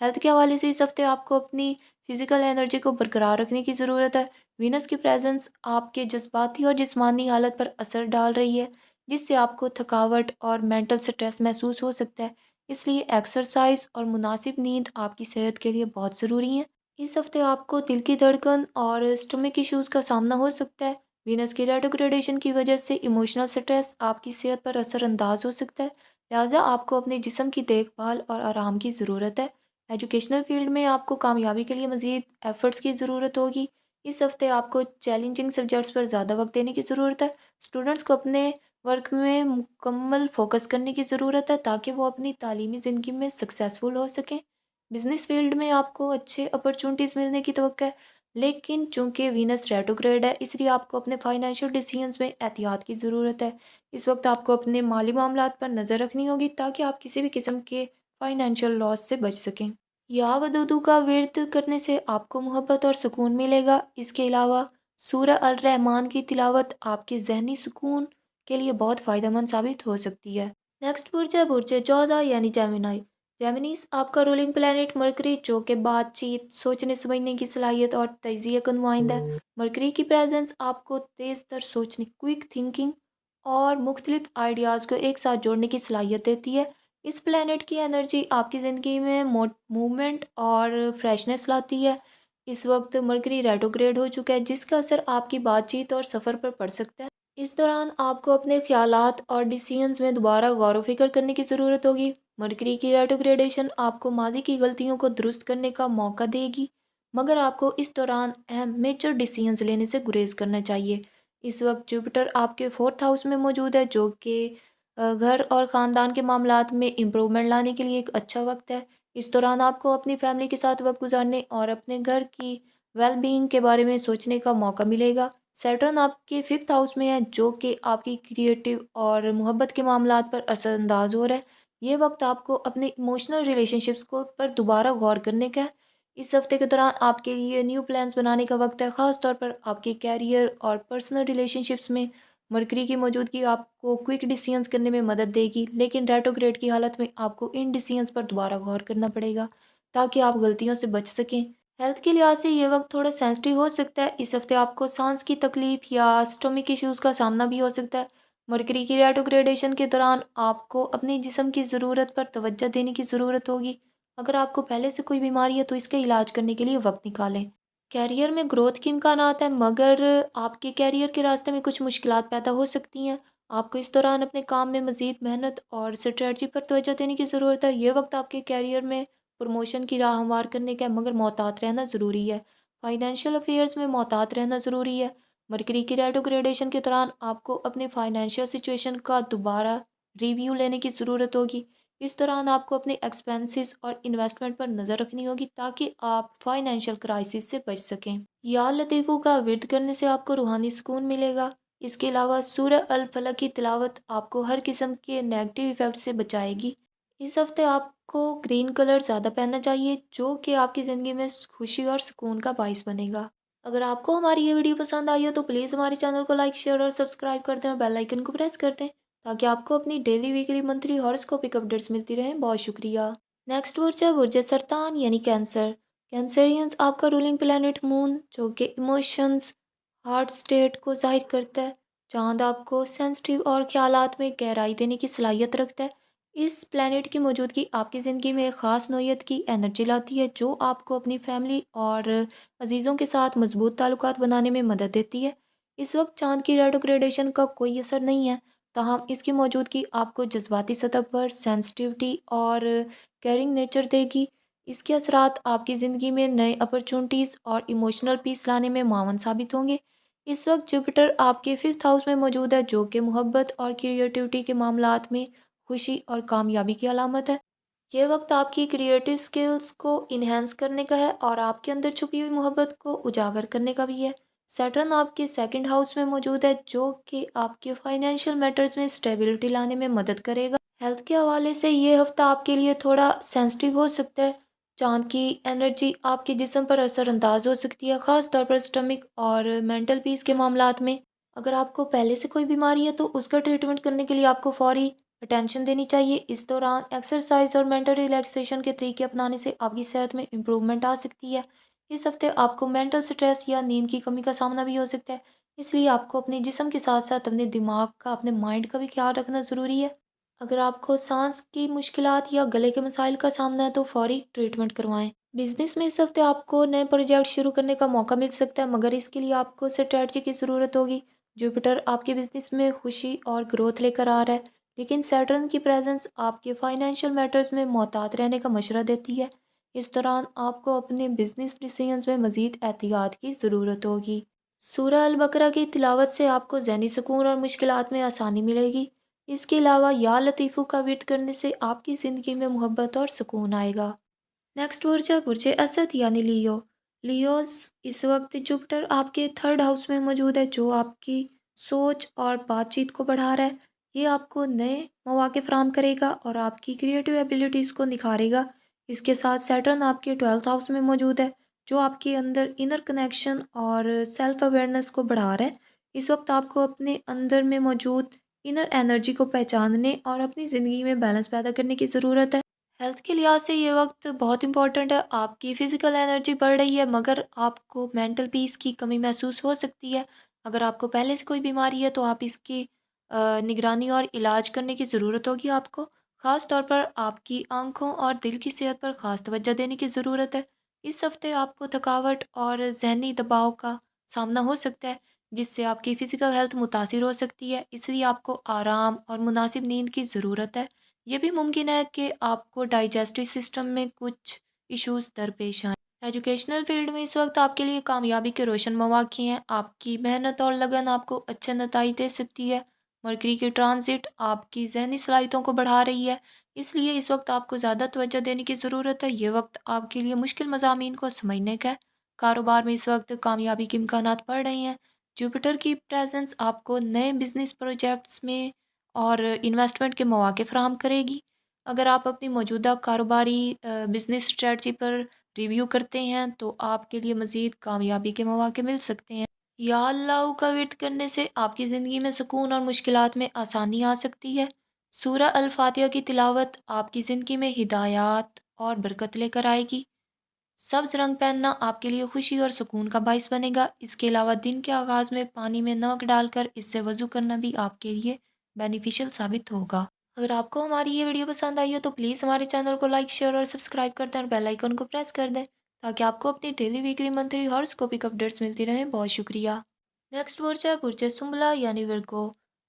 Health کے حوالے سے اس ہفتے آپ کو اپنی فزیکل انرجی کو برقرار رکھنے کی ضرورت ہے۔ وینس کی پریزنس آپ کے جذباتی اور جسمانی حالت پر اثر ڈال رہی ہے، جس سے آپ کو تھکاوٹ اور مینٹل سٹریس محسوس ہو سکتا ہے۔ اس لیے ایکسرسائز اور مناسب نیند آپ کی صحت کے لیے بہت ضروری ہیں۔ اس ہفتے آپ کو دل کی دھڑکن اور اسٹمک ایشوز کا سامنا ہو سکتا ہے۔ وینس کی ریٹروگریڈیشن کی وجہ سے ایموشنل سٹریس آپ کی صحت پر اثر انداز ہو سکتا ہے، لہٰذا آپ کو اپنے جسم کی دیکھ بھال اور آرام کی ضرورت ہے۔ ایجوکیشنل فیلڈ میں آپ کو کامیابی کے لیے مزید ایفرٹس کی ضرورت ہوگی۔ اس ہفتے آپ کو چیلنجنگ سبجیکٹس پر زیادہ وقت دینے کی ضرورت ہے۔ اسٹوڈنٹس کو اپنے ورک میں مکمل فوکس کرنے کی ضرورت ہے تاکہ وہ اپنی تعلیمی زندگی میں سکسیزفل ہو سکیں۔ بزنس فیلڈ میں آپ کو اچھے اپرچونٹیز ملنے کی توقع ہے، لیکن چونکہ وینس ریٹروگریڈ ہے اس لیے آپ کو اپنے فائنینشیل ڈیسیژنز میں احتیاط کی ضرورت ہے۔ اس وقت آپ کو اپنے مالی معاملات پر نظر رکھنی ہوگی تاکہ آپ کسی بھی قسم کے فائنینشیل لاس سے بچ سکیں۔ یا ودودو کا ورد کرنے سے آپ کو محبت اور سکون ملے گا۔ اس کے علاوہ سورہ الرحمن کی تلاوت آپ کے ذہنی سکون کے لیے بہت فائدہ مند ثابت ہو سکتی ہے۔ نیکسٹ برج ہے برج جوزا یعنی جیمنائی۔ جیمنیز آپ کا رولنگ پلانٹ مرکری جو کہ بات چیت، سوچنے سمجھنے کی صلاحیت اور تجزیے کا نمائندہ ہے۔ مرکری کی پریزنس آپ کو تیز تر سوچنے، کوئک تھنکنگ اور مختلف آئیڈیاز کو ایک ساتھ جوڑنے کی صلاحیت دیتی ہے۔ اس پلانٹ کی انرجی آپ کی زندگی میں موومنٹ اور فریشنس لاتی ہے۔ اس وقت مرکری ریٹروگریڈ ہو چکا ہے جس کا اثر آپ کی بات چیت اور سفر پر پڑ سکتا ہے۔ اس دوران آپ کو اپنے خیالات اور ڈیسیژنز میں دوبارہ غور و فکر کرنے کی ضرورت ہوگی۔ مرکری کی ریٹروگریڈیشن آپ کو ماضی کی غلطیوں کو درست کرنے کا موقع دے گی، مگر آپ کو اس دوران اہم میجر ڈیسیژنز لینے سے گریز کرنا چاہیے۔ اس وقت جوپیٹر آپ کے 4th ہاؤس میں موجود ہے جو کہ گھر اور خاندان کے معاملات میں امپرومنٹ لانے کے لیے ایک اچھا وقت ہے۔ اس دوران آپ کو اپنی فیملی کے ساتھ وقت گزارنے اور اپنے گھر کی ویل بینگ کے بارے میں سوچنے کا موقع ملے گا۔ سیٹرن آپ کے 5th ہاؤس میں ہے جو کہ آپ کی کریٹیو اور محبت کے معاملات پر اثر انداز ہو رہا ہے۔ یہ وقت آپ کو اپنے ایموشنل ریلیشن شپس کو پر دوبارہ غور کرنے کا ہے۔ اس ہفتے کے دوران آپ کے لیے نیو پلانز بنانے کا وقت ہے، خاص طور پر آپ کے کیریئر اور پرسنل ریلیشن شپس میں۔ مرکری کی موجودگی آپ کو کوئک ڈیسیژنز کرنے میں مدد دے گی، لیکن ریٹروگریڈ کی حالت میں آپ کو ان ڈیسیژنز پر دوبارہ غور کرنا پڑے گا تاکہ آپ غلطیوں سے بچ سکیں۔ ہیلتھ کے لحاظ سے یہ وقت تھوڑا سینسٹیو ہو سکتا ہے۔ اس ہفتے آپ کو سانس کی تکلیف یا اسٹمک ایشوز کا سامنا بھی ہو سکتا ہے۔ مرکری کی ریٹروگریڈیشن کے دوران آپ کو اپنے جسم کی ضرورت پر توجہ دینے کی ضرورت ہوگی۔ اگر آپ کو پہلے سے کوئی بیماری ہے تو اس کا علاج کرنے کے لیے وقت نکالیں۔ کیریئر میں گروتھ کے امکانات ہیں، مگر آپ کے کیریئر کے راستے میں کچھ مشکلات پیدا ہو سکتی ہیں۔ آپ کو اس دوران اپنے کام میں مزید محنت اور اسٹریٹجی پر توجہ دینے کی ضرورت ہے۔ یہ وقت آپ کے کیریئر میں پروموشن کی راہ ہموار کرنے کا ہے، مگر محتاط رہنا ضروری ہے۔ فائنینشیل افیئرز میں محتاط رہنا ضروری ہے۔ مرکری کی ریٹروگریڈیشن کے دوران آپ کو اپنے فائنینشیل سچویشن کا دوبارہ ریویو لینے کی ضرورت ہوگی۔ اس دوران آپ کو اپنے ایکسپینسز اور انویسٹمنٹ پر نظر رکھنی ہوگی تاکہ آپ فائنینشیل کرائسس سے بچ سکیں۔ یا لطیفو کا ورد کرنے سے آپ کو روحانی سکون ملے گا۔ اس کے علاوہ سورہ الفلق کی تلاوت آپ کو ہر قسم کے نیگیٹو ایفیکٹ سے بچائے گی۔ اس ہفتے آپ کو گرین کلر زیادہ پہننا چاہیے جو کہ آپ کی زندگی میں خوشی اور سکون کا باعث بنے گا۔ اگر آپ کو ہماری یہ ویڈیو پسند آئی ہو تو پلیز ہمارے چینل کو لائک، شیئر اور سبسکرائب کر دیں اور بیل آئیکن کو پریس کر دیں تاکہ آپ کو اپنی ڈیلی، ویکلی، منتھلی ہاراسکوپک اپڈیٹس ملتی رہیں۔ بہت شکریہ۔ نیکسٹ برج ہے برج سرطان یعنی کینسر۔ کینسرینز آپ کا رولنگ پلانٹ مون جو کہ ایموشنز، ہارٹ اسٹیٹ کو ظاہر کرتا ہے۔ چاند آپ کو سینسٹیو اور خیالات میں گہرائی دینے کی صلاحیت رکھتا ہے۔ اس پلانٹ کی موجودگی آپ کی زندگی میں ایک خاص نوعیت کی انرجی لاتی ہے جو آپ کو اپنی فیملی اور عزیزوں کے ساتھ مضبوط تعلقات بنانے میں مدد دیتی ہے۔ اس وقت چاند کی ریٹروگریڈیشن کا کوئی اثر نہیں ہے، تاہم اس کی موجودگی آپ کو جذباتی سطح پر سینسٹیوٹی اور کیئرنگ نیچر دے گی۔ اس کے اثرات آپ کی زندگی میں نئے اپرچونٹیز اور ایموشنل پیس لانے میں معاون ثابت ہوں گے۔ اس وقت جوپیٹر آپ کے 5th ہاؤس میں موجود ہے جو کہ محبت اور کریٹیوٹی کے معاملات میں خوشی اور کامیابی کی علامت ہے۔ یہ وقت آپ کی کریٹیو سکلز کو انہینس کرنے کا ہے اور آپ کے اندر چھپی ہوئی محبت کو اجاگر کرنے کا بھی ہے۔ سیٹرن آپ کے 2nd ہاؤس میں موجود ہے جو کہ آپ کے فائنینشیل میٹرز میں اسٹیبلٹی لانے میں مدد کرے گا۔ ہیلتھ کے حوالے سے یہ ہفتہ آپ کے لیے تھوڑا سینسٹیو ہو سکتا ہے۔ چاند کی انرجی آپ کے جسم پر اثر انداز ہو سکتی ہے، خاص طور پر اسٹمک اور مینٹل پیس کے معاملات میں۔ اگر آپ کو پہلے سے کوئی بیماری ہے تو اس کا ٹریٹمنٹ کرنے کے لیے آپ کو فوری اٹینشن دینی چاہیے۔ اس دوران ایکسرسائز اور مینٹل ریلیکسیشن کے طریقے اپنانے سے آپ کی صحت میں امپرومنٹ آ سکتی ہے۔ اس ہفتے آپ کو مینٹل سٹریس یا نیند کی کمی کا سامنا بھی ہو سکتا ہے، اس لیے آپ کو اپنے جسم کے ساتھ ساتھ اپنے دماغ کا، اپنے مائنڈ کا بھی خیال رکھنا ضروری ہے۔ اگر آپ کو سانس کی مشکلات یا گلے کے مسائل کا سامنا ہے تو فوری ٹریٹمنٹ کروائیں۔ بزنس میں اس ہفتے آپ کو نئے پروجیکٹ شروع کرنے کا موقع مل سکتا ہے، مگر اس کے لیے آپ کو اسٹریٹجی کی ضرورت ہوگی۔ جوپیٹر آپ کے بزنس میں خوشی اور گروتھ لے کر آ رہا ہے، لیکن سیٹرن کی پریزنس آپ کے فائنینشیل میٹرز میں محتاط رہنے کا مشورہ دیتی ہے۔ اس دوران آپ کو اپنے بزنس ڈیسیژنز میں مزید احتیاط کی ضرورت ہوگی۔ سورہ البقرہ کی تلاوت سے آپ کو ذہنی سکون اور مشکلات میں آسانی ملے گی۔ اس کے علاوہ یا لطیفو کا ورد کرنے سے آپ کی زندگی میں محبت اور سکون آئے گا۔ نیکسٹ برج ہے برج اسد یعنی لیو۔ لیوز اس وقت جوپٹر آپ کے 3rd ہاؤس میں موجود ہے، جو آپ کی سوچ اور بات چیت کو بڑھا رہا ہے۔ یہ آپ کو نئے مواقع فراہم کرے گا اور آپ کی کریٹیو ایبیلٹیز کو نکھارے گا۔ اس کے ساتھ سیٹرن آپ کے 12th ہاؤس میں موجود ہے، جو آپ کے اندر انر کنیکشن اور سیلف اویئرنیس کو بڑھا رہا ہے۔ اس وقت آپ کو اپنے اندر میں موجود انر انرجی کو پہچاننے اور اپنی زندگی میں بیلنس پیدا کرنے کی ضرورت ہے۔ ہیلتھ کے لحاظ سے یہ وقت بہت امپورٹنٹ ہے۔ آپ کی فزیکل انرجی بڑھ رہی ہے، مگر آپ کو مینٹل پیس کی کمی محسوس ہو سکتی ہے۔ اگر آپ کو پہلے سے کوئی بیماری ہے تو آپ اس کی نگرانی اور علاج کرنے کی ضرورت ہوگی۔ آپ کو خاص طور پر آپ کی آنکھوں اور دل کی صحت پر خاص توجہ دینے کی ضرورت ہے۔ اس ہفتے آپ کو تھکاوٹ اور ذہنی دباؤ کا سامنا ہو سکتا ہے، جس سے آپ کی فزیکل ہیلتھ متاثر ہو سکتی ہے، اس لیے آپ کو آرام اور مناسب نیند کی ضرورت ہے۔ یہ بھی ممکن ہے کہ آپ کو ڈائجسٹو سسٹم میں کچھ ایشوز درپیش آئیں۔ ایجوکیشنل فیلڈ میں اس وقت آپ کے لیے کامیابی کے روشن مواقع ہیں۔ آپ کی محنت اور لگن آپ کو اچھے نتائج دے سکتی ہے۔ مرکری کی ٹرانزٹ آپ کی ذہنی صلاحیتوں کو بڑھا رہی ہے، اس لیے اس وقت آپ کو زیادہ توجہ دینے کی ضرورت ہے۔ یہ وقت آپ کے لیے مشکل مضامین کو سمجھنے کا ہے۔ کاروبار میں اس وقت کامیابی کے امکانات بڑھ رہے ہیں۔ جوپیٹر کی پریزنس آپ کو نئے بزنس پروجیکٹس میں اور انویسٹمنٹ کے مواقع فراہم کرے گی۔ اگر آپ اپنی موجودہ کاروباری بزنس اسٹریٹجی پر ریویو کرتے ہیں تو آپ کے لیے مزید کامیابی کے مواقع مل سکتے ہیں۔ یا اللہ کا ورد کرنے سے آپ کی زندگی میں سکون اور مشکلات میں آسانی آ سکتی ہے۔ سورہ الفاتحہ کی تلاوت آپ کی زندگی میں ہدایات اور برکت لے کر آئے گی۔ سبز رنگ پہننا آپ کے لیے خوشی اور سکون کا باعث بنے گا۔ اس کے علاوہ دن کے آغاز میں پانی میں نمک ڈال کر اس سے وضو کرنا بھی آپ کے لیے بینیفیشل ثابت ہوگا۔ اگر آپ کو ہماری یہ ویڈیو پسند آئی ہو تو پلیز ہمارے چینل کو لائک، شیئر اور سبسکرائب کر دیں اور بیل آئیکن کو پریس کر دیں تاکہ آپ کو اپنی ڈیلی، ویکلی، منتھلی ہاراسکوپک اپڈیٹس ملتی رہیں۔ بہت شکریہ۔ نیکسٹ برج ہے برج سنبلہ یعنی ورگو۔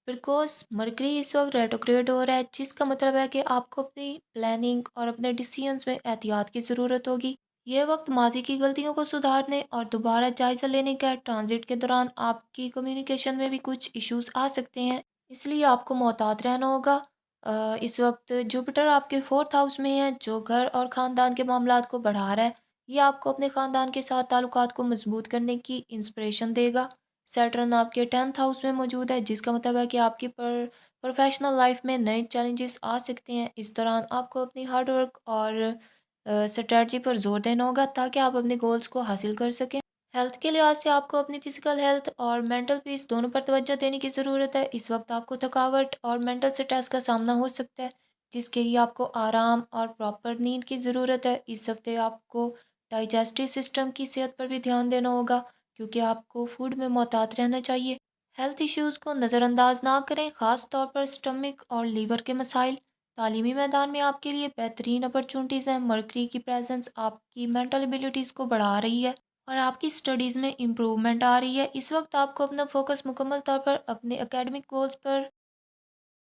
ورگوس مرکری اس وقت ریٹروگریڈ ہو رہا ہے، جس کا مطلب ہے کہ آپ کو اپنی پلاننگ اور اپنے ڈیسیژنز میں احتیاط کی ضرورت ہوگی۔ یہ وقت ماضی کی غلطیوں کو سدھارنے اور دوبارہ جائزہ لینے کا ہے۔ ٹرانزٹ کے دوران آپ کی کمیونیکیشن میں بھی کچھ ایشوز آ سکتے ہیں، اس لیے آپ کو محتاط رہنا ہوگا۔ اس وقت جوپیٹر آپ کے 4th ہاؤس میں ہے، جو گھر اور خاندان کے معاملات کو بڑھا رہا ہے۔ یہ آپ کو اپنے خاندان کے ساتھ تعلقات کو مضبوط کرنے کی انسپریشن دے گا۔ سیٹرن آپ کے 10th ہاؤس میں موجود ہے، جس کا مطلب ہے کہ آپ کی پروفیشنل لائف میں نئے چیلنجز آ سکتے ہیں۔ اس دوران آپ کو اپنی ہارڈ ورک اور اسٹریٹجی پر زور دینا ہوگا تاکہ آپ اپنے گولز کو حاصل کر سکیں۔ ہیلتھ کے لحاظ سے آپ کو اپنی فزیکل ہیلتھ اور مینٹل پیس دونوں پر توجہ دینے کی ضرورت ہے۔ اس وقت آپ کو تھکاوٹ اور مینٹل سٹریس کا سامنا ہو سکتا ہے، جس کے لیے آپ کو آرام اور پراپر نیند کی ضرورت ہے۔ اس ہفتے آپ کو ڈائجسٹو سسٹم کی صحت پر بھی دھیان دینا ہوگا، کیونکہ آپ کو فوڈ میں محتاط رہنا چاہیے۔ ہیلتھ ایشوز کو نظر انداز نہ کریں، خاص طور پر اسٹمک اور لیور کے مسائل۔ تعلیمی میدان میں آپ کے لیے بہترین اپرچونٹیز ہیں۔ مرکری کی پریزنس آپ کی مینٹل ایبیلٹیز کو بڑھا رہی ہے اور آپ کی اسٹڈیز میں امپرومنٹ آ رہی ہے۔ اس وقت آپ کو اپنا فوکس مکمل طور پر اپنے اکیڈمک گولز پر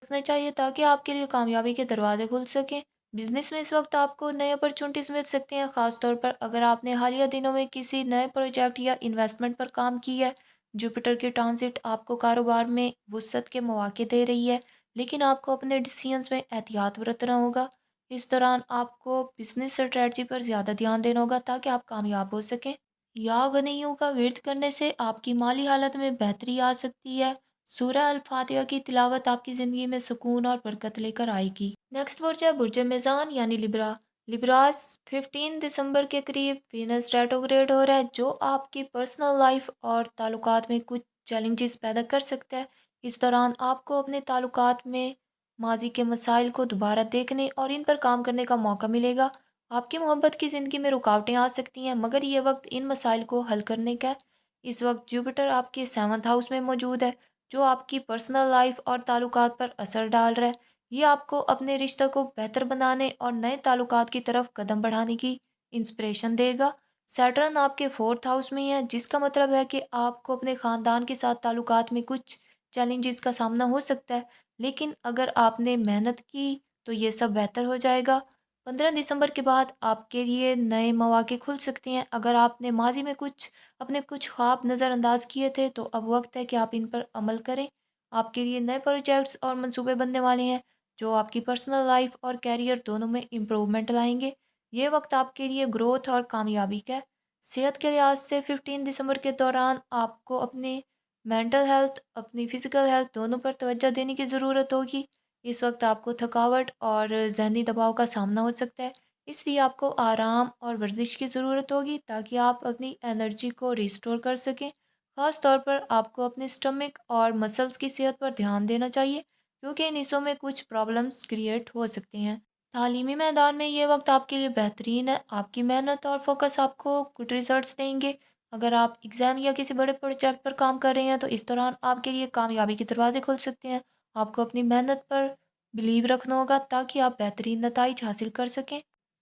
رکھنا چاہیے تاکہ آپ کے لیے کامیابی کے دروازے کھل سکیں۔ بزنس میں اس وقت آپ کو نئے اپرچونٹیز مل سکتے ہیں، خاص طور پر اگر آپ نے حالیہ دنوں میں کسی نئے پروجیکٹ یا انویسٹمنٹ پر کام کی ہے۔ جوپیٹر کی ٹرانزٹ آپ کو کاروبار میں وسعت کے مواقع دے رہی ہے، لیکن آپ کو اپنے ڈیسیژنز میں احتیاط برتنا ہوگا۔ اس دوران آپ کو بزنس اسٹریٹجی پر زیادہ دھیان دینا ہوگا تاکہ آپ کامیاب ہو سکیں۔ یا غنیوں کا ورد کرنے سے آپ کی مالی حالت میں بہتری آ سکتی ہے۔ سورہ الفاتحہ کی تلاوت آپ کی زندگی میں سکون اور برکت لے کر آئے گی۔ نیکسٹ برج ہے برج میزان یعنی لبرا۔ لبراس 15 دسمبر کے قریب وینس ریٹروگریڈ ہو رہا ہے، جو آپ کی پرسنل لائف اور تعلقات میں کچھ چیلنجز پیدا کر سکتا ہے۔ اس دوران آپ کو اپنے تعلقات میں ماضی کے مسائل کو دوبارہ دیکھنے اور ان پر کام کرنے کا موقع ملے گا۔ آپ کی محبت کی زندگی میں رکاوٹیں آ سکتی ہیں، مگر یہ وقت ان مسائل کو حل کرنے کا ہے۔ اس وقت جوپیٹر آپ کے 7th ہاؤس میں موجود ہے، جو آپ کی پرسنل لائف اور تعلقات پر اثر ڈال رہا ہے۔ یہ آپ کو اپنے رشتہ کو بہتر بنانے اور نئے تعلقات کی طرف قدم بڑھانے کی انسپریشن دے گا۔ سیٹرن آپ کے 4th ہاؤس میں ہی ہے، جس کا مطلب ہے کہ آپ کو اپنے خاندان کے ساتھ تعلقات میں کچھ چیلنجز کا سامنا ہو سکتا ہے، لیکن اگر آپ نے محنت کی تو یہ سب بہتر ہو جائے گا۔ 15 دسمبر کے بعد آپ کے لیے نئے مواقع کھل سکتے ہیں۔ اگر آپ نے ماضی میں اپنے کچھ خواب نظر انداز کیے تھے تو اب وقت ہے کہ آپ ان پر عمل کریں۔ آپ کے لیے نئے پروجیکٹس اور منصوبے بننے والے ہیں، جو آپ کی پرسنل لائف اور کیریئر دونوں میں امپروومنٹ لائیں گے۔ یہ وقت آپ کے لیے گروتھ اور کامیابی کا ہے۔ صحت کے لحاظ سے 15 دسمبر کے دوران آپ کو اپنے مینٹل ہیلتھ، اپنی فزیکل ہیلتھ دونوں پر توجہ دینے کی ضرورت ہوگی۔ اس وقت آپ کو تھکاوٹ اور ذہنی دباؤ کا سامنا ہو سکتا ہے، اس لیے آپ کو آرام اور ورزش کی ضرورت ہوگی تاکہ آپ اپنی انرجی کو ریسٹور کر سکیں۔ خاص طور پر آپ کو اپنے اسٹمک اور مسلز کی صحت پر دھیان دینا چاہیے، کیونکہ ان حصوں میں کچھ پرابلمس کریٹ ہو سکتے ہیں۔ تعلیمی میدان میں یہ وقت آپ کے لیے بہترین ہے۔ آپ کی محنت اور فوکس آپ کو گڈ ریزلٹس دیں گے۔ اگر آپ ایگزام یا کسی بڑے پروجیکٹ پر کام کر رہے ہیں تو اس دوران آپ کے لیے کامیابی کے دروازے کھل سکتے ہیں۔ آپ کو اپنی محنت پر بلیو رکھنا ہوگا تاکہ آپ بہترین نتائج حاصل کر سکیں۔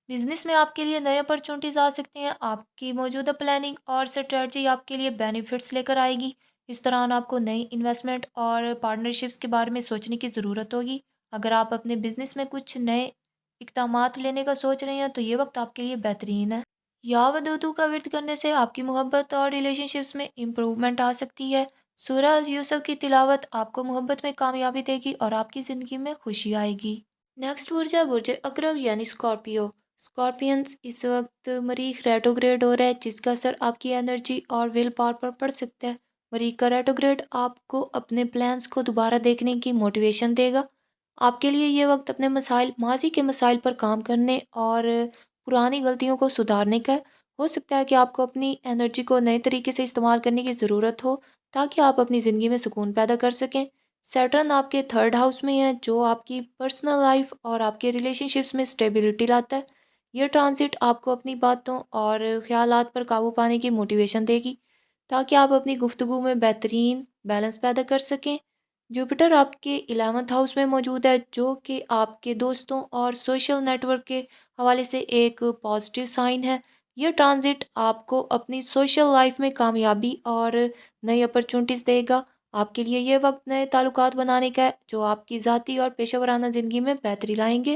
بزنس میں آپ کے لیے نئے اپرچونٹیز آ سکتے ہیں۔ آپ کی موجودہ پلاننگ اور اسٹریٹجی آپ کے لیے بینیفٹس لے کر آئے گی۔ اس دوران آپ کو نئی انویسٹمنٹ اور پارٹنرشپس کے بارے میں سوچنے کی ضرورت ہوگی۔ اگر آپ اپنے بزنس میں کچھ نئے اقدامات لینے کا سوچ رہے ہیں تو یہ وقت آپ کے لیے بہترین ہے۔ یا ودودو کا ورد کرنے سے آپ کی محبت اور ریلیشن شپس میں امپروومنٹ آ سکتی ہے۔ سورہ یوسف کی تلاوت آپ کو محبت میں کامیابی دے گی اور آپ کی زندگی میں خوشی آئے گی۔ نیکسٹ برج ہے برج اقرب یعنی اسکارپیو۔ اسکارپینس اس وقت مریخ ریٹروگریڈ ہو رہا ہے، جس کا اثر آپ کی انرجی اور ول پاور پر پڑ سکتا ہے۔ مریخ کا ریٹروگریڈ آپ کو اپنے پلانس کو دوبارہ دیکھنے کی موٹیویشن دے گا۔ آپ کے لیے یہ وقت اپنے ماضی کے مسائل پر کام کرنے اور پرانی غلطیوں کو سدھارنے کا ہو سکتا ہے کہ آپ کو اپنی انرجی کو نئے طریقے سے استعمال کرنے کی ضرورت ہو تاکہ آپ اپنی زندگی میں سکون پیدا کر سکیں۔ سیٹرن آپ کے 3rd ہاؤس میں ہے، جو آپ کی پرسنل لائف اور آپ کے ریلیشن شپس میں اسٹیبلٹی لاتا ہے۔ یہ ٹرانزٹ آپ کو اپنی باتوں اور خیالات پر قابو پانے کی موٹیویشن دے گی تاکہ آپ اپنی گفتگو میں بہترین بیلنس پیدا کر سکیں۔ جوپیٹر آپ کے 11th ہاؤس میں موجود ہے، جو کہ آپ کے دوستوں اور سوشل نیٹ ورک کے حوالے سے ایک پازیٹیو سائن ہے۔ یہ ٹرانزٹ آپ کو اپنی سوشل لائف میں کامیابی اور نئی اپرچونٹیز دے گا۔ آپ کے لیے یہ وقت نئے تعلقات بنانے کا ہے، جو آپ کی ذاتی اور پیشہ ورانہ زندگی میں بہتری لائیں گے۔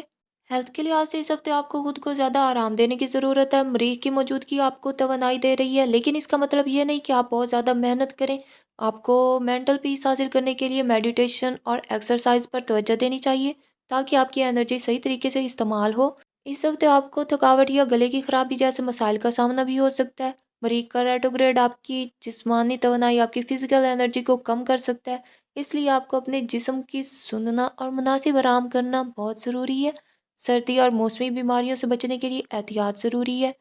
ہیلتھ کے لحاظ سے اس ہفتے آپ کو خود کو زیادہ آرام دینے کی ضرورت ہے۔ مریخ کی موجودگی آپ کو توانائی دے رہی ہے، لیکن اس کا مطلب یہ نہیں کہ آپ بہت زیادہ محنت کریں۔ آپ کو مینٹل پیس حاصل کرنے کے لیے میڈیٹیشن اور ایکسرسائز پر توجہ دینی چاہیے تاکہ آپ کی انرجی صحیح طریقے سے استعمال ہو۔ اس ہفتے آپ کو تھکاوٹ یا گلے کی خرابی جیسے مسائل کا سامنا بھی ہو سکتا ہے۔ مریخ کا ریٹروگریڈ آپ کی جسمانی توانائی، آپ کی فزیکل انرجی کو کم کر سکتا ہے، اس لیے آپ کو اپنے جسم کی سننا اور مناسب آرام کرنا بہت ضروری ہے۔ سردی اور موسمی بیماریوں سے بچنے کے لیے احتیاط ضروری ہے۔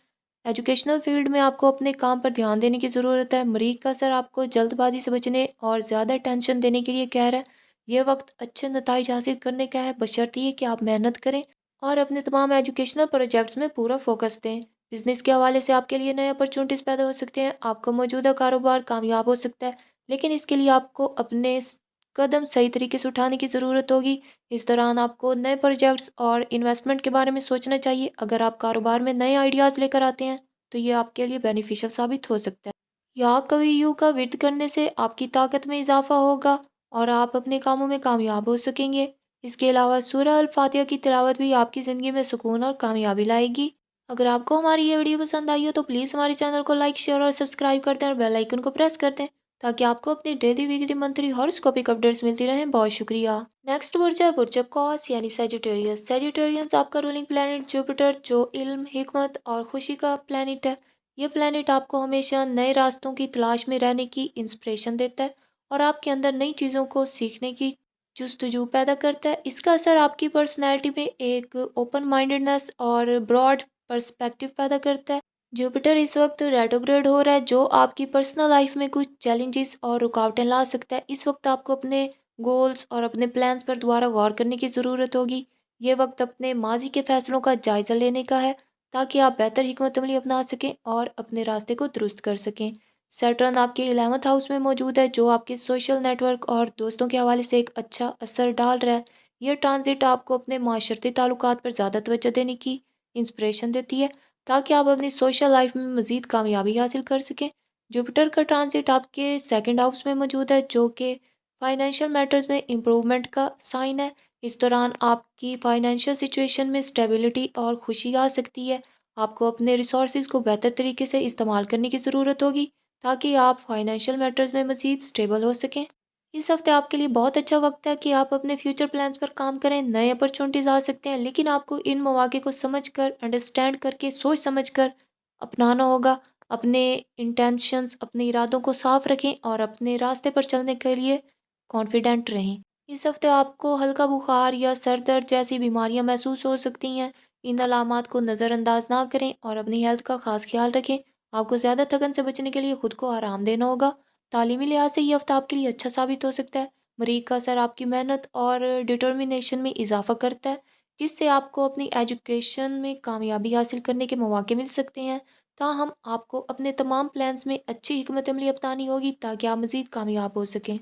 ایجوکیشنل فیلڈ میں آپ کو اپنے کام پر دھیان دینے کی ضرورت ہے۔ مریخ کا اثر آپ کو جلد بازی سے بچنے اور زیادہ ٹینشن دینے کے لیے کہہ رہا ہے۔ یہ وقت اچھے نتائج حاصل کرنے کا ہے، بشرط یہ کہ آپ محنت کریں اور اپنے تمام ایجوکیشنل پروجیکٹس میں پورا فوکس دیں۔ بزنس کے حوالے سے آپ کے لیے نئے اپرچونٹیز پیدا ہو سکتے ہیں۔ آپ کا موجودہ کاروبار کامیاب ہو سکتا ہے، لیکن اس کے لیے آپ کو اپنے قدم صحیح طریقے سے اٹھانے کی ضرورت ہوگی۔ اس دوران آپ کو نئے پروجیکٹس اور انویسٹمنٹ کے بارے میں سوچنا چاہیے۔ اگر آپ کاروبار میں نئے آئیڈیاز لے کر آتے ہیں تو یہ آپ کے لیے بینیفیشل ثابت ہو سکتا ہے۔ یا کوئی یو کا ورد کرنے سے آپ کی طاقت میں اضافہ ہوگا اور آپ اپنے کاموں میں کامیاب ہو سکیں گے۔ اس کے علاوہ سورہ الفاتحہ کی تلاوت بھی آپ کی زندگی میں سکون اور کامیابی لائے گی۔ اگر آپ کو ہماری یہ ویڈیو پسند آئی ہو تو پلیز ہمارے چینل کو لائک، شیئر اور سبسکرائب کر دیں اور بیل آئیکن کو پریس کر دیں تاکہ آپ کو اپنی ڈیلی، ویکلی، منتھلی ہاروسکوپک اپڈیٹس ملتی رہیں۔ بہت شکریہ۔ نیکسٹ برج ہے برج اکویرس یعنی سیجیٹیریس۔ سیجیٹیرینس آپ کا رولنگ پلانٹ جوپیٹر، جو علم، حکمت اور خوشی کا پلانٹ ہے۔ یہ پلانٹ آپ کو ہمیشہ نئے راستوں کی تلاش میں رہنے کی انسپریشن دیتا ہے اور آپ کے اندر نئی چیزوں کو سیکھنے کی جستجو پیدا کرتا ہے۔ اس کا اثر آپ کی پرسنالٹی میں ایک اوپن مائنڈڈنس اور براڈ پرسپیکٹو پیدا کرتا ہے۔ جوپیٹر اس وقت ریٹروگریڈ ہو رہا ہے، جو آپ کی پرسنل لائف میں کچھ چیلنجز اور رکاوٹیں لا سکتا ہے۔ اس وقت آپ کو اپنے گولز اور اپنے پلانس پر دوبارہ غور کرنے کی ضرورت ہوگی۔ یہ وقت اپنے ماضی کے فیصلوں کا جائزہ لینے کا ہے تاکہ آپ بہتر حکمت عملی اپنا سکیں اور اپنے راستے کو درست کر سکیں۔ سیٹرن آپ کے 11ویں ہاؤس میں موجود ہے، جو آپ کے سوشل نیٹ ورک اور دوستوں کے حوالے سے ایک اچھا اثر ڈال رہا ہے۔ یہ ٹرانزٹ آپ کو اپنے معاشرتی تعلقات پر زیادہ توجہ دینے کی انسپریشن دیتی ہے تاکہ آپ اپنی سوشل لائف میں مزید کامیابی حاصل کر سکیں۔ جوپیٹر کا ٹرانزٹ آپ کے 2nd ہاؤس میں موجود ہے، جو کہ فائنینشیل میٹرز میں امپرومنٹ کا سائن ہے۔ اس دوران آپ کی فائنینشیل سچویشن میں اسٹیبلٹی اور خوشی آ سکتی ہے۔ آپ کو اپنے ریسورسز کو بہتر طریقے سے استعمال کرنے کی ضرورت ہوگی تاکہ آپ فائنینشیل میٹرز میں مزید اسٹیبل ہو سکیں۔ اس ہفتے آپ کے لیے بہت اچھا وقت ہے کہ آپ اپنے فیوچر پلانز پر کام کریں۔ نئے اپرچونٹیز آ سکتے ہیں، لیکن آپ کو ان مواقع کو سمجھ کر، انڈرسٹینڈ کر کے، سوچ سمجھ کر اپنانا ہوگا۔ اپنے انٹینشنز، اپنے ارادوں کو صاف رکھیں اور اپنے راستے پر چلنے کے لیے کانفیڈنٹ رہیں۔ اس ہفتے آپ کو ہلکا بخار یا سر درد جیسی بیماریاں محسوس ہو سکتی ہیں۔ ان علامات کو نظر انداز نہ کریں اور اپنی ہیلتھ کا خاص خیال رکھیں۔ آپ کو زیادہ تھکن سے بچنے کے لیے خود کو آرام دینا ہوگا۔ تعلیمی لحاظ سے یہ ہفتہ آپ کے لیے اچھا ثابت ہو سکتا ہے۔ مریخ کا اثر آپ کی محنت اور ڈٹرمنیشن میں اضافہ کرتا ہے، جس سے آپ کو اپنی ایجوکیشن میں کامیابی حاصل کرنے کے مواقع مل سکتے ہیں۔ تاہم آپ کو اپنے تمام پلانز میں اچھی حکمت عملی اپنانی ہوگی تاکہ آپ مزید کامیاب ہو سکیں۔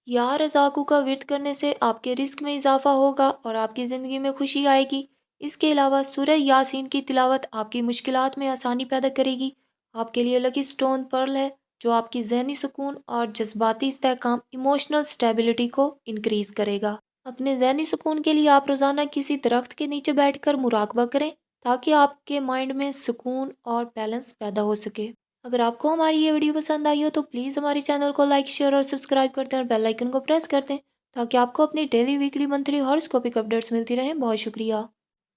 یا رزاقو کا ورد کرنے سے آپ کے رزق میں اضافہ ہوگا اور آپ کی زندگی میں خوشی آئے گی۔ اس کے علاوہ سورہ یاسین کی تلاوت آپ کی مشکلات میں آسانی پیدا کرے گی۔ آپ کے لیے لکی سٹون پرل ہے، جو آپ کی ذہنی سکون اور جذباتی استحکام ایموشنل اسٹیبلٹی کو انکریز کرے گا۔ اپنے ذہنی سکون کے لیے آپ روزانہ کسی درخت کے نیچے بیٹھ کر مراقبہ کریں تاکہ آپ کے مائنڈ میں سکون اور بیلنس پیدا ہو سکے۔ اگر آپ کو ہماری یہ ویڈیو پسند آئی ہو تو پلیز ہمارے چینل کو لائک، شیئر اور سبسکرائب کر دیں اور بیل آئیکن کو پریس کر دیں تاکہ آپ کو اپنی ڈیلی، ویکلی، منتھلی ہاراسکوپک اپڈیٹس ملتی رہیں۔ بہت شکریہ۔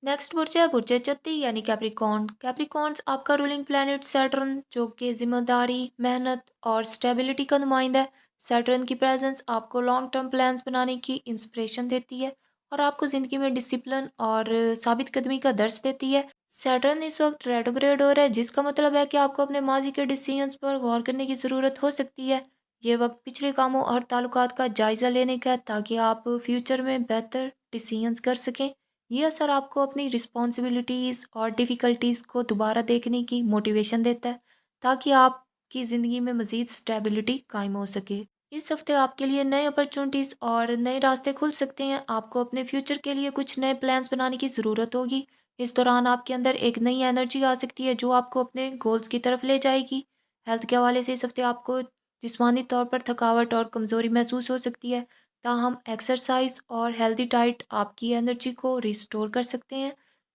نیکسٹ برج ہے برج چتی یعنی کیپریکارن۔ کیپریکارنز آپ کا رولنگ پلانٹ سیٹرن، جو کہ ذمہ داری، محنت اور اسٹیبلٹی کا نمائندہ ہے۔ سیٹرن کی پریزنس آپ کو لانگ ٹرم پلانز بنانے کی انسپریشن دیتی ہے اور آپ کو زندگی میں ڈسپلن اور ثابت قدمی کا درس دیتی ہے۔ سیٹرن اس وقت ریٹروگریڈ ہو رہا ہے، جس کا مطلب ہے کہ آپ کو اپنے ماضی کے ڈیسیژنز پر غور کرنے کی ضرورت ہو سکتی ہے۔ یہ وقت پچھلے کاموں اور تعلقات کا جائزہ لینے کا ہے تاکہ آپ فیوچر میں بہتر ڈیسیژنز کر سکیں۔ یہ اثر آپ کو اپنی رسپانسبلٹیز اور ڈیفیکلٹیز کو دوبارہ دیکھنے کی موٹیویشن دیتا ہے تاکہ آپ کی زندگی میں مزید اسٹیبلٹی قائم ہو سکے۔ اس ہفتے آپ کے لیے نئے اپرچونٹیز اور نئے راستے کھل سکتے ہیں۔ آپ کو اپنے فیوچر کے لیے کچھ نئے پلانز بنانے کی ضرورت ہوگی۔ اس دوران آپ کے اندر ایک نئی انرجی آ سکتی ہے جو آپ کو اپنے گولز کی طرف لے جائے گی۔ ہیلتھ کے حوالے سے اس ہفتے آپ کو جسمانی طور پر تھکاوٹ اور کمزوری محسوس ہو سکتی ہے، تاہم ایکسرسائز اور ہیلدی ڈائٹ آپ کی انرجی کو ریسٹور کر سکتے ہیں۔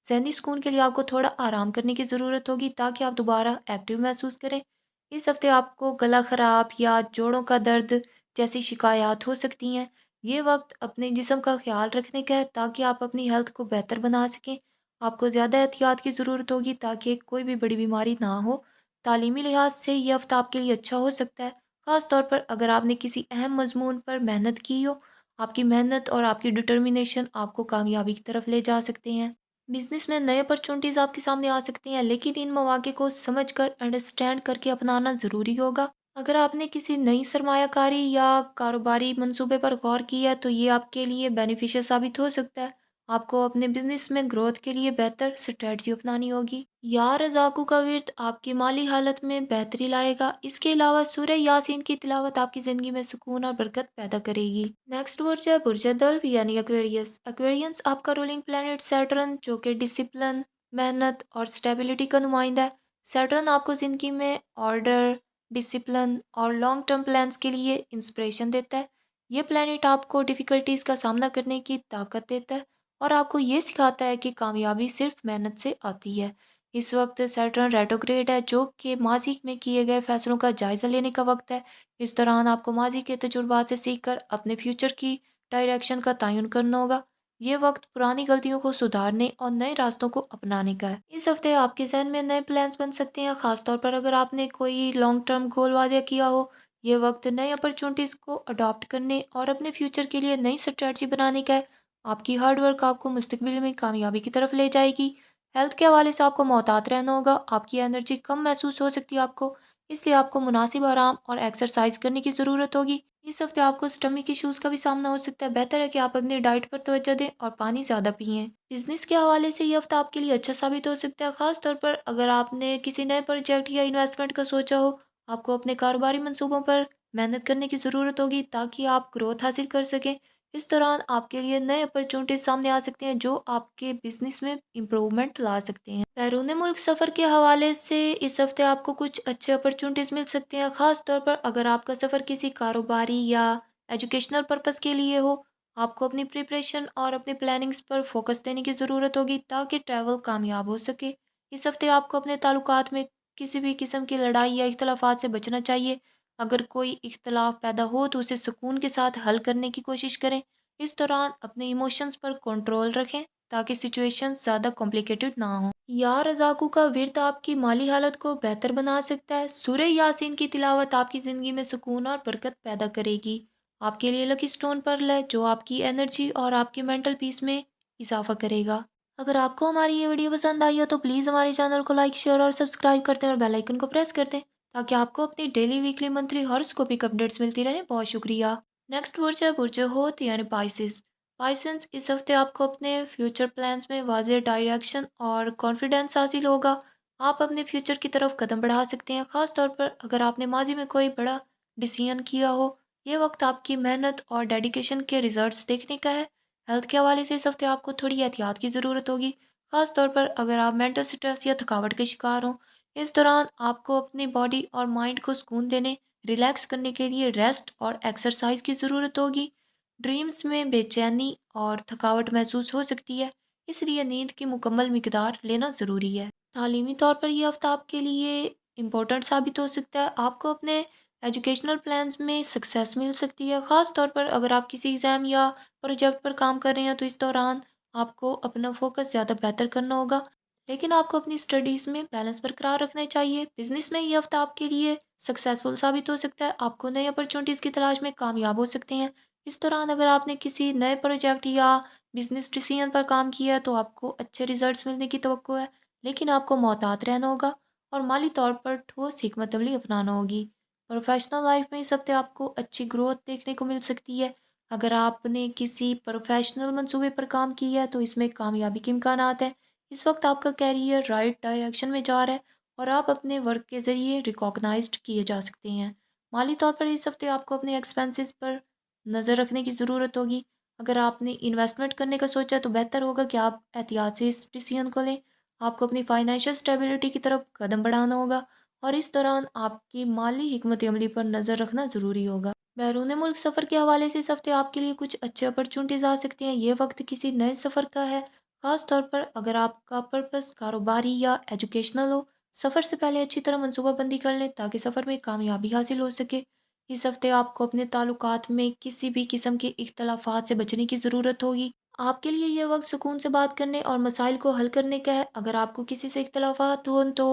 ذہنی سکون کے لیے آپ کو تھوڑا آرام کرنے کی ضرورت ہوگی تاکہ آپ دوبارہ ایکٹیو محسوس کریں۔ اس ہفتے آپ کو گلا خراب یا جوڑوں کا درد جیسی شکایات ہو سکتی ہیں۔ یہ وقت اپنے جسم کا خیال رکھنے کا ہے تاکہ آپ اپنی ہیلتھ کو بہتر بنا سکیں۔ آپ کو زیادہ احتیاط کی ضرورت ہوگی تاکہ کوئی بھی بڑی بیماری نہ ہو۔ تعلیمی لحاظ سے یہ ہفتہ آپ کے لیے اچھا ہو سکتا ہے، خاص طور پر اگر آپ نے کسی اہم مضمون پر محنت کی ہو۔ آپ کی محنت اور آپ کی ڈٹرمنیشن آپ کو کامیابی کی طرف لے جا سکتے ہیں۔ بزنس میں نئے اپرچونٹیز آپ کے سامنے آ سکتی ہیں، لیکن ان مواقع کو سمجھ کر، انڈرسٹینڈ کر کے اپنانا ضروری ہوگا۔ اگر آپ نے کسی نئی سرمایہ کاری یا کاروباری منصوبے پر غور کیا ہے تو یہ آپ کے لیے بینیفیشل ثابت ہو سکتا ہے۔ آپ کو اپنے بزنس میں گروتھ کے لیے بہتر اسٹریٹجی اپنانی ہوگی۔ یا رزاقو کا ورد آپ کی مالی حالت میں بہتری لائے گا۔ اس کے علاوہ سورہ یاسین کی تلاوت آپ کی زندگی میں سکون اور برکت پیدا کرے گی۔ نیکسٹ برج ہے برج دلو یعنی ایکویریس۔ ایکویرینس آپ کا رولنگ پلانٹ سیٹرن، جو کہ ڈسپلن، محنت اور اسٹیبلٹی کا نمائندہ ہے۔ سیٹرن آپ کو زندگی میں آرڈر، ڈسپلن اور لانگ ٹرم پلانز کے لیے انسپریشن دیتا ہے۔ یہ پلانٹ آپ کو ڈیفیکلٹیز کا سامنا کرنے کی طاقت دیتا ہے اور آپ کو یہ سکھاتا ہے کہ کامیابی صرف محنت سے آتی ہے۔ اس وقت سیٹرن ریٹروگریڈ ہے، جو کہ ماضی میں کیے گئے فیصلوں کا جائزہ لینے کا وقت ہے۔ اس دوران آپ کو ماضی کے تجربات سے سیکھ کر اپنے فیوچر کی ڈائریکشن کا تعین کرنا ہوگا۔ یہ وقت پرانی غلطیوں کو سدھارنے اور نئے راستوں کو اپنانے کا ہے۔ اس ہفتے آپ کے ذہن میں نئے پلانز بن سکتے ہیں، خاص طور پر اگر آپ نے کوئی لانگ ٹرم گول واضح کیا ہو۔ یہ وقت نئے اپرچونٹیز کو اڈاپٹ کرنے اور اپنے فیوچر کے لیے نئی اسٹریٹجی بنانے کا ہے۔ آپ کی ہارڈ ورک آپ کو مستقبل میں کامیابی کی طرف لے جائے گی۔ ہیلتھ کے حوالے سے آپ کو محتاط رہنا ہوگا۔ آپ کی انرجی کم محسوس ہو سکتی ہے آپ کو، اس لیے آپ کو مناسب آرام اور ایکسرسائز کرنے کی ضرورت ہوگی۔ اس ہفتے آپ کو اسٹمک ایشوز کا بھی سامنا ہو سکتا ہے، بہتر ہے کہ آپ اپنی ڈائٹ پر توجہ دیں اور پانی زیادہ پئیں۔ بزنس کے حوالے سے یہ ہفتہ آپ کے لیے اچھا ثابت ہو سکتا ہے، خاص طور پر اگر آپ نے کسی نئے پروجیکٹ یا انویسٹمنٹ کا سوچا ہو۔ آپ کو اپنے کاروباری منصوبوں پر محنت کرنے کی ضرورت ہوگی تاکہ آپ گروتھ حاصل کر سکیں۔ اس دوران آپ کے لیے نئے اپرچونٹیز سامنے آ سکتے ہیں جو آپ کے بزنس میں امپروومنٹ لا سکتے ہیں۔ بیرون ملک سفر کے حوالے سے اس ہفتے آپ کو کچھ اچھے اپرچونٹیز مل سکتے ہیں، خاص طور پر اگر آپ کا سفر کسی کاروباری یا ایجوکیشنل پرپس کے لیے ہو۔ آپ کو اپنی پریپریشن اور اپنی پلاننگز پر فوکس دینے کی ضرورت ہوگی تاکہ ٹریول کامیاب ہو سکے۔ اس ہفتے آپ کو اپنے تعلقات میں کسی بھی قسم کی لڑائی یا اختلافات سے بچنا چاہیے۔ اگر کوئی اختلاف پیدا ہو تو اسے سکون کے ساتھ حل کرنے کی کوشش کریں۔ اس دوران اپنے ایموشنز پر کنٹرول رکھیں تاکہ سچویشن زیادہ کمپلیکیٹڈ نہ ہوں۔ یا رزاقو کا ورد آپ کی مالی حالت کو بہتر بنا سکتا ہے۔ سورہ یاسین کی تلاوت آپ کی زندگی میں سکون اور برکت پیدا کرے گی۔ آپ کے لیے لکی سٹون پرل ہے جو آپ کی انرجی اور آپ کی مینٹل پیس میں اضافہ کرے گا۔ اگر آپ کو ہماری یہ ویڈیو پسند آئی ہو تو پلیز ہمارے چینل کو لائک، شیئر اور سبسکرائب کر دیں اور بیل آئیکن کو پریس کر دیں تاکہ آپ کو اپنی ڈیلی، ویکلی، منتھلی ہاراسکوپک اپڈیٹس ملتی رہیں۔ بہت شکریہ۔ نیکسٹ برج ہے برج ہوت یعنی پائسز۔ پائسنس، اس ہفتے آپ کو اپنے فیوچر پلانز میں واضح ڈائریکشن اور کانفیڈنس حاصل ہوگا۔ آپ اپنے فیوچر کی طرف قدم بڑھا سکتے ہیں، خاص طور پر اگر آپ نے ماضی میں کوئی بڑا ڈیسیژن کیا ہو۔ یہ وقت آپ کی محنت اور ڈیڈیکیشن کے ریزلٹس دیکھنے کا ہے۔ ہیلتھ کے حوالے سے اس ہفتے آپ کو تھوڑی احتیاط کی ضرورت ہوگی، خاص طور پر اگر آپ مینٹل سٹریس یا تھکاوٹ کے شکار ہوں۔ اس دوران آپ کو اپنی باڈی اور مائنڈ کو سکون دینے، ریلیکس کرنے کے لیے ریسٹ اور ایکسرسائز کی ضرورت ہوگی۔ ڈریمز میں بے چینی اور تھکاوٹ محسوس ہو سکتی ہے، اس لیے نیند کی مکمل مقدار لینا ضروری ہے۔ تعلیمی طور پر یہ ہفتہ آپ کے لیے امپورٹنٹ ثابت ہو سکتا ہے۔ آپ کو اپنے ایجوکیشنل پلانز میں سکسیس مل سکتی ہے، خاص طور پر اگر آپ کسی ایگزام یا پروجیکٹ پر کام کر رہے ہیں تو اس دوران آپ کو اپنا فوکس زیادہ بہتر کرنا ہوگا، لیکن آپ کو اپنی اسٹڈیز میں بیلنس برقرار رکھنا چاہیے۔ بزنس میں یہ ہفتہ آپ کے لیے سکسیسفل ثابت ہو سکتا ہے، آپ کو نئے اپرچونٹیز کی تلاش میں کامیاب ہو سکتے ہیں۔ اس دوران اگر آپ نے کسی نئے پروجیکٹ یا بزنس ڈیسیژن پر کام کیا ہے تو آپ کو اچھے ریزلٹس ملنے کی توقع ہے، لیکن آپ کو محتاط رہنا ہوگا اور مالی طور پر ٹھوس حکمت عملی اپنانا ہوگی۔ پروفیشنل لائف میں اس ہفتے آپ کو اچھی گروتھ دیکھنے کو مل سکتی ہے۔ اگر آپ نے کسی پروفیشنل منصوبے پر کام کیا ہے تو اس میں کامیابی کے امکانات ہیں۔ اس وقت آپ کا کیریئر رائٹ ڈائریکشن میں جا رہا ہے اور آپ اپنے ورک کے ذریعے ریکاگنائزڈ کیے جا سکتے ہیں۔ مالی طور پر اس ہفتے آپ کو اپنے ایکسپینسز پر نظر رکھنے کی ضرورت ہوگی۔ اگر آپ نے انویسٹمنٹ کرنے کا سوچا تو بہتر ہوگا کہ آپ احتیاط سے اس ڈیسیژن کو لیں۔ آپ کو اپنی فائنینشیل اسٹیبلٹی کی طرف قدم بڑھانا ہوگا اور اس دوران آپ کی مالی حکمت عملی پر نظر رکھنا ضروری ہوگا۔ بیرون ملک سفر کے حوالے سے اس ہفتے آپ کے لیے کچھ اچھے اپرچونٹیز آ سکتے ہیں۔ یہ وقت کسی نئے سفر کا ہے، خاص طور پر اگر آپ کا پرپس کاروباری یا ایجوکیشنل ہو۔ سفر سے پہلے اچھی طرح منصوبہ بندی کر لیں تاکہ سفر میں کامیابی حاصل ہو سکے۔ اس ہفتے آپ کو اپنے تعلقات میں کسی بھی قسم کے اختلافات سے بچنے کی ضرورت ہوگی۔ آپ کے لیے یہ وقت سکون سے بات کرنے اور مسائل کو حل کرنے کا ہے۔ اگر آپ کو کسی سے اختلافات ہوں تو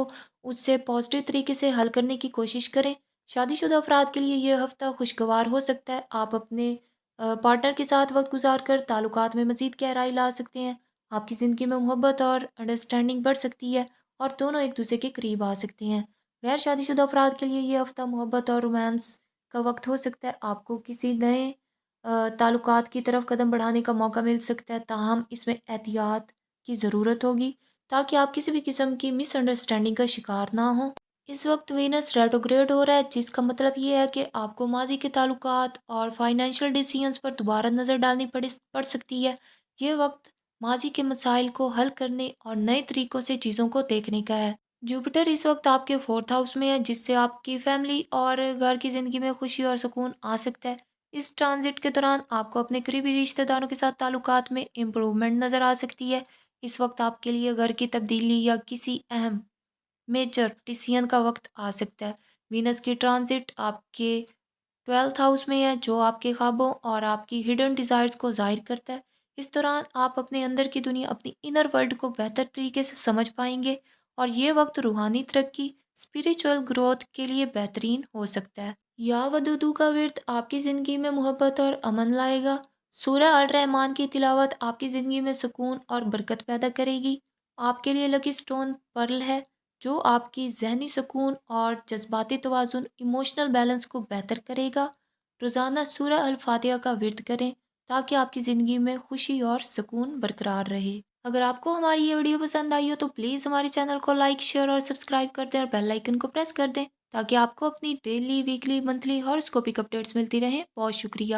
اس سے پازیٹیو طریقے سے حل کرنے کی کوشش کریں۔ شادی شدہ افراد کے لیے یہ ہفتہ خوشگوار ہو سکتا ہے۔ آپ اپنے پارٹنر کے ساتھ وقت گزار کر تعلقات میں مزید گہرائی لا سکتے ہیں۔ آپ کی زندگی میں محبت اور انڈرسٹینڈنگ بڑھ سکتی ہے اور دونوں ایک دوسرے کے قریب آ سکتے ہیں۔ غیر شادی شدہ افراد کے لیے یہ ہفتہ محبت اور رومانس کا وقت ہو سکتا ہے۔ آپ کو کسی نئے تعلقات کی طرف قدم بڑھانے کا موقع مل سکتا ہے، تاہم اس میں احتیاط کی ضرورت ہوگی تاکہ آپ کسی بھی قسم کی مس انڈرسٹینڈنگ کا شکار نہ ہوں۔ اس وقت وینس ریٹروگریڈ ہو رہا ہے، جس کا مطلب یہ ہے کہ آپ کو ماضی کے تعلقات اور فائنینشیل ڈیسیژنز پر دوبارہ نظر ڈالنی پڑ سکتی ہے۔ یہ وقت ماضی کے مسائل کو حل کرنے اور نئے طریقوں سے چیزوں کو دیکھنے کا ہے۔ جوپیٹر اس وقت آپ کے 4th ہاؤس میں ہے، جس سے آپ کی فیملی اور گھر کی زندگی میں خوشی اور سکون آ سکتا ہے۔ اس ٹرانزٹ کے دوران آپ کو اپنے قریبی رشتہ داروں کے ساتھ تعلقات میں امپروومنٹ نظر آ سکتی ہے۔ اس وقت آپ کے لیے گھر کی تبدیلی یا کسی اہم میجر ڈیسیژن کا وقت آ سکتا ہے۔ وینس کی ٹرانزٹ آپ کے 12th ہاؤس میں ہے، جو آپ کے خوابوں اور آپ کی ہڈن ڈیزائرز کو ظاہر کرتا ہے۔ اس دوران آپ اپنے اندر کی دنیا، اپنی انر ورلڈ کو بہتر طریقے سے سمجھ پائیں گے اور یہ وقت روحانی ترقی، اسپریچول گروتھ کے لیے بہترین ہو سکتا ہے۔ یا ودودو کا ورد آپ کی زندگی میں محبت اور امن لائے گا۔ سورہ الرحمن کی تلاوت آپ کی زندگی میں سکون اور برکت پیدا کرے گی۔ آپ کے لیے لکی سٹون پرل ہے، جو آپ کی ذہنی سکون اور جذباتی توازن، ایموشنل بیلنس کو بہتر کرے گا۔ روزانہ سورہ الفاتحہ کا ورد کریں تاکہ آپ کی زندگی میں خوشی اور سکون برقرار رہے۔ اگر آپ کو ہماری یہ ویڈیو پسند آئی ہو تو پلیز ہمارے چینل کو لائک، شیئر اور سبسکرائب کر دیں اور بیل آئیکن کو پریس کر دیں تاکہ آپ کو اپنی ڈیلی، ویکلی، منتھلی ہاراسکوپک اپڈیٹس ملتی رہیں۔ بہت شکریہ۔